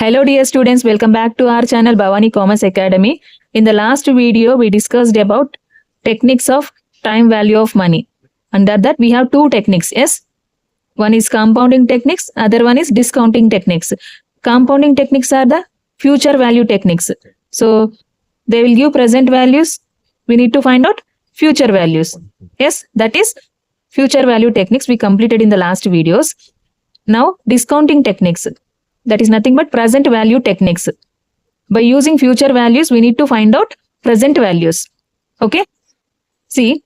Hello dear students, welcome back to our channel Bhavani Commerce Academy. In the last video, we discussed about techniques of time value of money. Under that, we have two techniques. Yes, one is compounding techniques, other one is discounting techniques. Compounding techniques are the future value techniques. So they will give present values. We need to find out future values. Yes, that is future value techniques we completed in the last videos. Now discounting techniques. That is nothing but present value techniques. By using future values, we need to find out present values. Okay. See,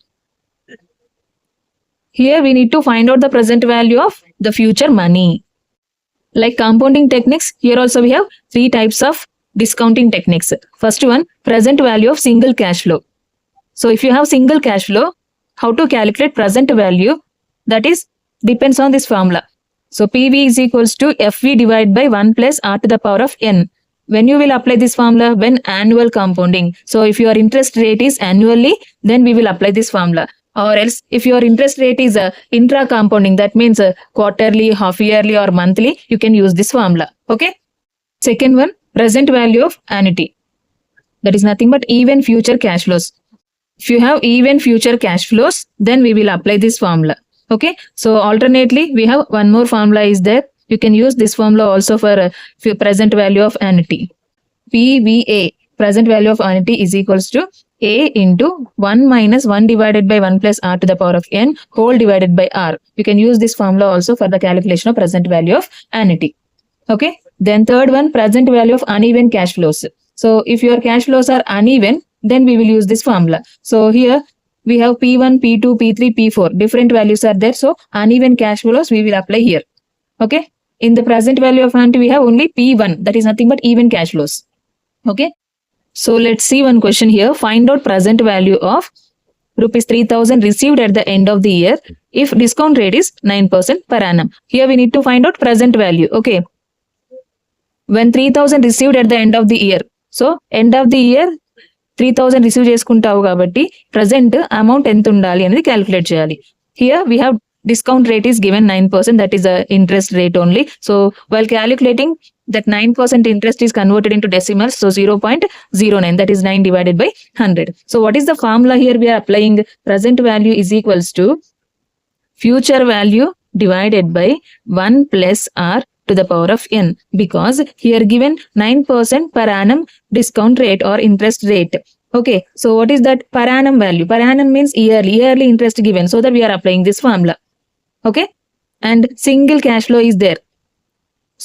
here we need to find out the present value of the future money. Like compounding techniques, here also we have three types of discounting techniques. First one, present value of single cash flow. So if you have single cash flow, how to calculate present value? That is depends on this formula. So PV is equals to FV divided by 1 plus R to the power of N. When you will apply this formula? When annual compounding. So if your interest rate is annually, then we will apply this formula. Or else if your interest rate is intra-compounding, that means quarterly, half yearly or monthly, you can use this formula. Okay. Second one, present value of annuity. That is nothing but even future cash flows. If you have even future cash flows, then we will apply this formula. Okay, so alternately, we have one more formula is there. You can use this formula also for present value of annuity. PVA, present value of annuity is equals to A into 1 minus 1 divided by 1 plus R to the power of N whole divided by R. You can use this formula also for the calculation of present value of annuity. Okay, then third one, present value of uneven cash flows. So if your cash flows are uneven, then we will use this formula. So here, we have P1, P2, P3, P4. Different values are there. So uneven cash flows we will apply here. Okay. In the present value of annuity, we have only P1. That is nothing but even cash flows. Okay. So let's see one question here. Find out present value of rupees 3000 received at the end of the year if discount rate is 9% per annum. Here we need to find out present value. Okay. When 3000 received at the end of the year. So end of the year 3000 receive చేసుకుంటావు కాబట్టి present amount ఎంత ఉండాలి అనేది calculate చేయాలి. Here we have discount rate is given 9%, that is interest rate only. So while calculating that 9% interest is converted into decimals, so 0.09, that is 9 divided by 100. So what is the formula here we are applying? Present value is equals to future value divided by 1 plus R to the power of N, because here given 9% per annum discount rate or interest rate. Okay, so what is that per annum value? Per annum means yearly interest given, so that we are applying this formula. Okay, and single cash flow is there,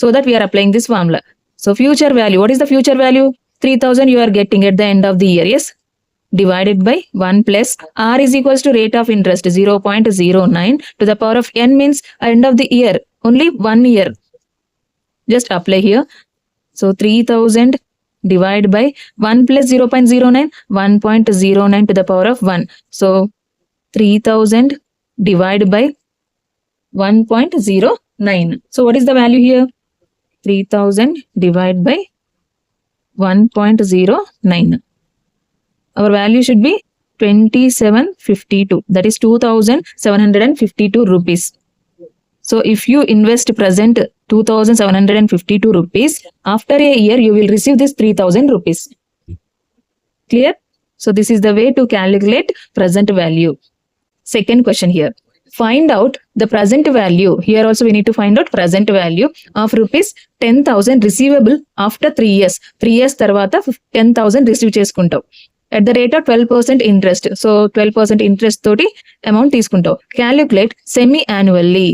so that we are applying this formula. So future value, what is the future value? 3000 you are getting at the end of the year, yes, divided by 1 plus R is equals to rate of interest 0.09 to the power of N means end of the year, only 1 year. Just apply here. So 3000 divided by 1 plus 0.09, 1.09 to the power of 1. So 3000 divided by 1.09. So what is the value here? 3000 divided by 1.09. Our value should be 2752. That is 2752 rupees. So if you invest present 2752 rupees, after a year you will receive this 3000 rupees. Clear? So this is the way to calculate present value. Second question here. Find out the present value. Here also we need to find out present value of rupees 10,000 receivable after 3 years. 3 years tarvata 10,000 receive చేసుకుంటావు at the rate of 12% interest. So 12% interest తోటి amount తీసుకుంటావు. Calculate semi-annually.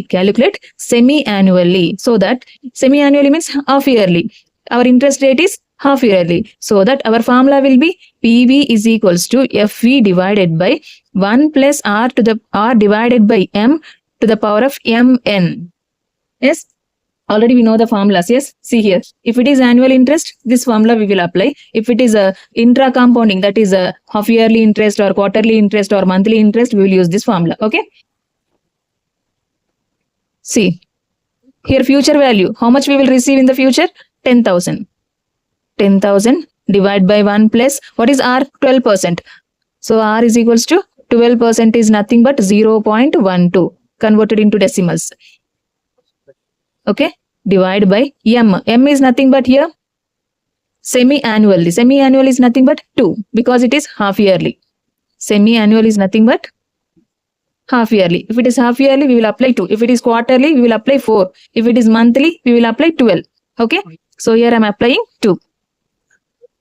So that semi-annually means half yearly. Our interest rate is half yearly. So that our formula will be PV is equals to FV divided by 1 plus R divided by M to the power of MN. Yes. Already we know the formulas. Yes, see here. If it is annual interest, this formula we will apply. If it is a intra-compounding, that is a half yearly interest or quarterly interest or monthly interest, we will use this formula. Okay. See here, future value. How much we will receive in the future? 10,000. 10,000 divided by 1 plus what is R? 12%. So R is equals to 12% is nothing but 0.12 converted into decimals. Okay, divide by M. M is nothing but here semi-annual. The semi-annual is nothing but 2 because it is half yearly. Semi-annual is nothing but half yearly. If it is half yearly, we will apply 2. If it is quarterly, we will apply 4. If it is monthly, we will apply 12. Okay. So here I am applying 2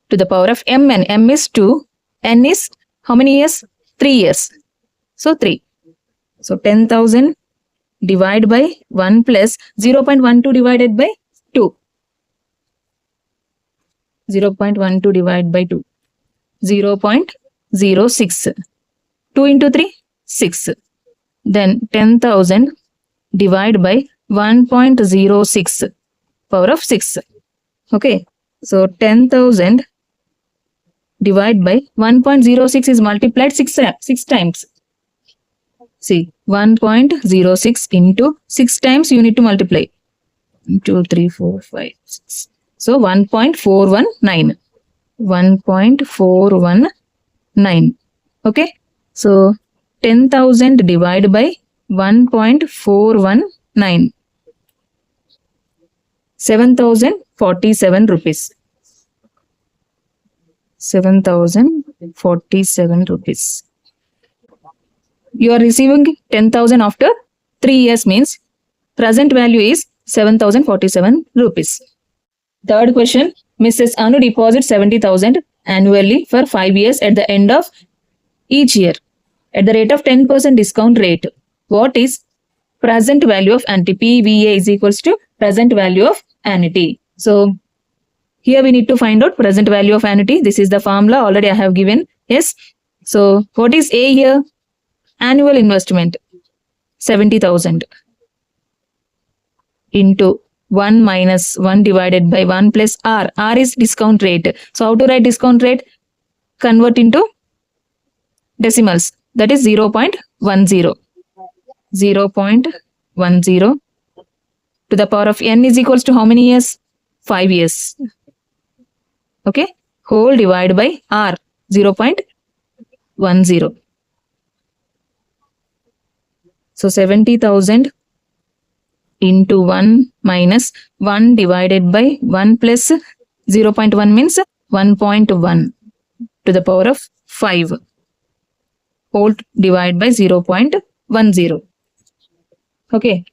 to the power of Mn. M is 2. N is how many years? 3 years. So 3. So 10,000 divided by 1 plus 0.12 divided by 2. 0.12 divided by 2. 0.06. 2 into 3? 6. Then 10,000 divided by 1.06 power of 6. Okay. So 10,000 divided by 1.06 is multiplied 6 times. See, 1.06 into 6 times you need to multiply. 2, 3, 4, 5, 6. So 1.419. 1.419. Okay. So 10,000 divided by 1.419. 7,047 rupees. 7,047 rupees. You are receiving 10,000 after 3 years means present value is 7,047 rupees. Third question, Mrs. Anu deposits 70,000 annually for 5 years at the end of each year at the rate of 10% discount rate. What is present value of annuity? PVA is equals to present value of annuity. So here we need to find out present value of annuity. This is the formula already I have given. Yes. So what is A here? Annual investment 70,000 into 1 minus 1 divided by 1 plus R. R is discount rate. So how to write discount rate? Convert into decimals. That is 0.10. 0.10 to the power of N is equals to how many years? 5 years. Okay. Whole divided by R. 0.10. So 70,000 into 1 minus 1 divided by 1 plus 0.1 means 1.1 to the power of 5. Whole divided by 0.10. Okay.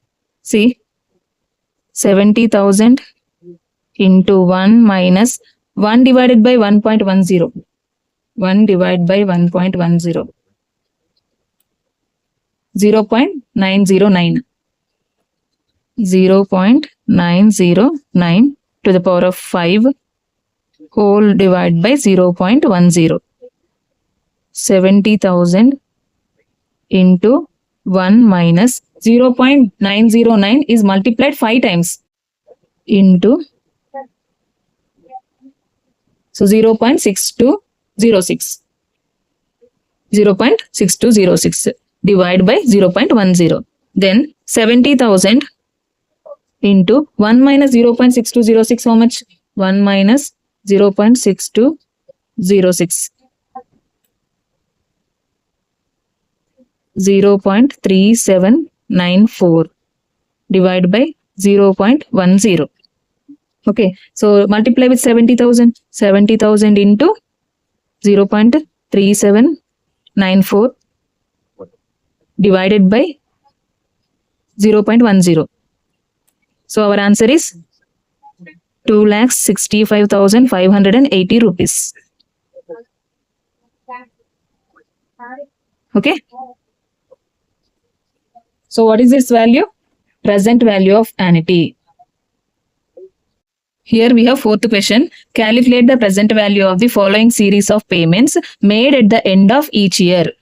See. 70,000 into 1 minus 1 divided by 1.10. 1 divided by 1.10. 0.909. 0.909 to the power of 5 whole divided by 0.10. 70,000 into 1 minus 0.909 is multiplied 5 times into so 0.6206. 0.6206 divided by 0.10. Then 70,000 into 1 minus 0.6206 how much? 1 minus 0.6206. 0.3794 divided by 0.10. Okay, so multiply with 70,000. 70,000 into 0.3794 divided by 0.10. So our answer is 2,65,580 rupees. Okay. So what is this value? Present value of annuity. Here we have fourth question. Calculate the present value of the following series of payments made at the end of each year.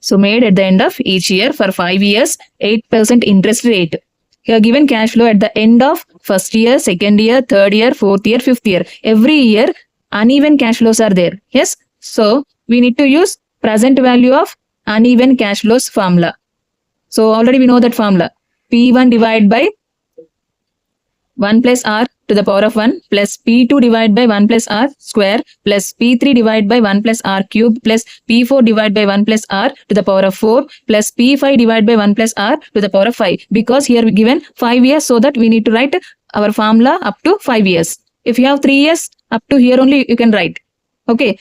So made at the end of each year for 5 years, 8% interest rate. Here given cash flow at the end of first year, second year, third year, fourth year, fifth year. Every year uneven cash flows are there. Yes. So we need to use present value of uneven cash flows formula. So already we know that formula. P1 divided by 1 plus R to the power of 1 plus P2 divided by 1 plus R square plus P3 divided by 1 plus R cube plus P4 divided by 1 plus R to the power of 4 plus P5 divided by 1 plus R to the power of 5. Because here we given 5 years, so that we need to write our formula up to 5 years. If you have 3 years, up to here only you can write. Okay.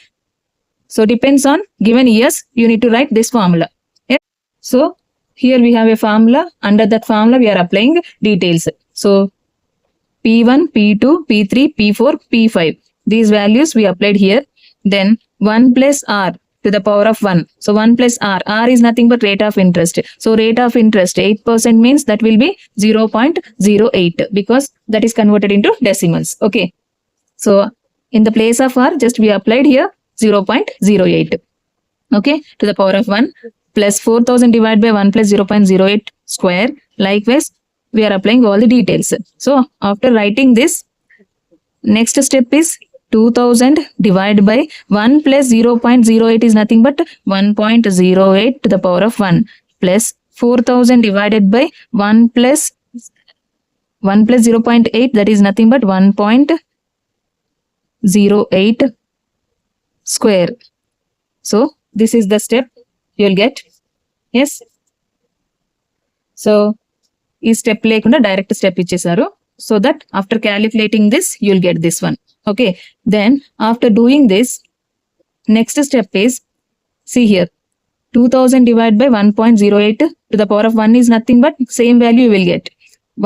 So depends on given years, you need to write this formula. Yes? So here we have a formula. Under that formula, we are applying details. So P1, P2, P3, P4, P5. These values we applied here. Then 1 plus R to the power of 1. So 1 plus R. R is nothing but rate of interest. So rate of interest 8% means that will be 0.08 because that is converted into decimals. Okay. So in the place of R, just we applied here 0.08. Okay. To the power of 1 plus 4000 divided by 1 plus 0.08 square. Likewise, we are applying all the details. So after writing this, next step is 2000 divided by 1 plus 0.08 is nothing but 1.08 to the power of 1 plus 4000 divided by 1 plus 0.8, that is nothing but 1.08 square. So this is the step you will get. Yes. So ఈ step లేకుండా direct step ఇచ్చేసారు. So that after calculating this you will get this one. Okay. Then after doing this, next step is see here 2000 divided by 1.08 to the power of 1 is nothing but same value you will get.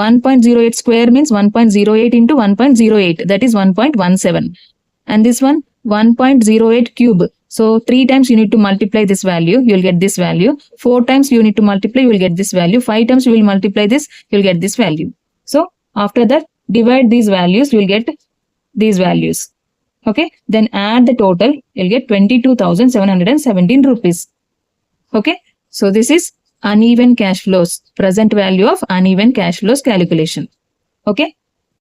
1.08 square means 1.08 into 1.08, that is 1.17. And this one 1.08 cube. So 3 times you need to multiply this value, you will get this value. 4 times you need to multiply, you will get this value. 5 times you will multiply this, you will get this value. So after that, divide these values, you will get these values. Okay. Then add the total, you will get 22,717 rupees. Okay. So this is uneven cash flows, present value of uneven cash flows calculation. Okay.